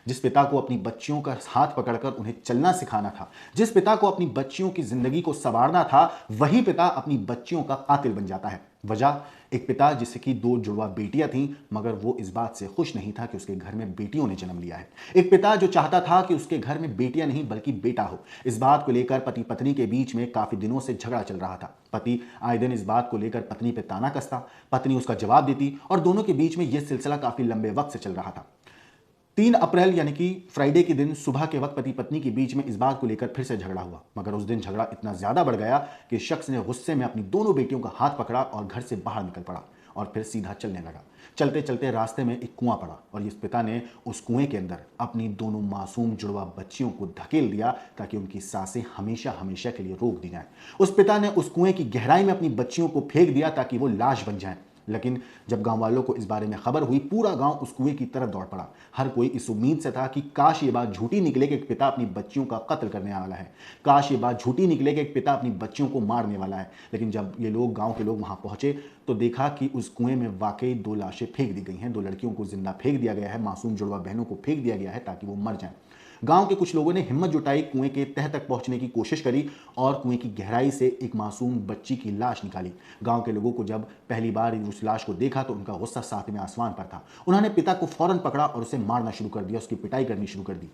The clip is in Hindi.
जिस पिता को अपनी बच्चियों का हाथ पकड़कर उन्हें चलना सिखाना था, जिस पिता को अपनी बच्चियों की जिंदगी को संवारना था, वही पिता अपनी बच्चियों का कातिल बन जाता है। वजह, एक पिता जिसकी 2 जुड़वा बेटियां थीं, मगर वो इस बात से खुश नहीं था कि उसके घर में बेटियों ने जन्म लिया है। एक पिता जो चाहता था कि उसके घर में बेटियां नहीं बल्कि बेटा हो। इस बात को लेकर पति पत्नी के बीच में काफी दिनों से झगड़ा चल रहा था। पति आए दिन इस बात को लेकर पत्नी पे ताना कसता, पत्नी उसका जवाब देती और दोनों के बीच में यह सिलसिला काफी लंबे वक्त से चल रहा था। 3 अप्रैल यानी कि फ्राइडे के दिन सुबह के वक्त पति पत्नी के बीच में इस बात को लेकर फिर से झगड़ा हुआ, मगर उस दिन झगड़ा इतना ज्यादा बढ़ गया कि शख्स ने गुस्से में अपनी दोनों बेटियों का हाथ पकड़ा और घर से बाहर निकल पड़ा और फिर सीधा चलने लगा। चलते चलते रास्ते में एक कुआं पड़ा और इस पिता ने उस कुएं के अंदर अपनी दोनों मासूम जुड़वा बच्चियों को धकेल दिया ताकि उनकी सांसें हमेशा हमेशा के लिए रोक दी जाएं। उस पिता ने उस कुएं की गहराई में अपनी बच्चियों को फेंक दिया ताकि वो लाश बन जाएं। लेकिन जब गांव वालों को इस बारे में खबर हुई, पूरा गांव उस कुएं की तरफ दौड़ पड़ा। हर कोई इस उम्मीद से था कि काश ये बात झूठी निकले कि एक पिता अपनी बच्चियों का कत्ल करने वाला है, काश ये बात झूठी निकले कि एक पिता अपनी बच्चियों को मारने वाला है। लेकिन जब ये लोग, गांव के लोग वहां पहुंचे तो देखा कि उस कुएं में वाकई 2 लाशें फेंक दी गई हैं। 2 लड़कियों को जिंदा फेंक दिया गया है, मासूम जुड़वा बहनों को फेंक दिया गया है ताकि वो मर जाएं। गांव के कुछ लोगों ने हिम्मत जुटाई, कुएं के तह तक पहुंचने की कोशिश करी और कुएं की गहराई से एक मासूम बच्ची की लाश निकाली। गांव के लोगों को जब पहली बार उस लाश को देखा तो उनका गुस्सा 7वें आसमान पर था। उन्होंने पिता को फौरन पकड़ा और उसे मारना शुरू कर दिया, उसकी पिटाई करनी शुरू कर दी।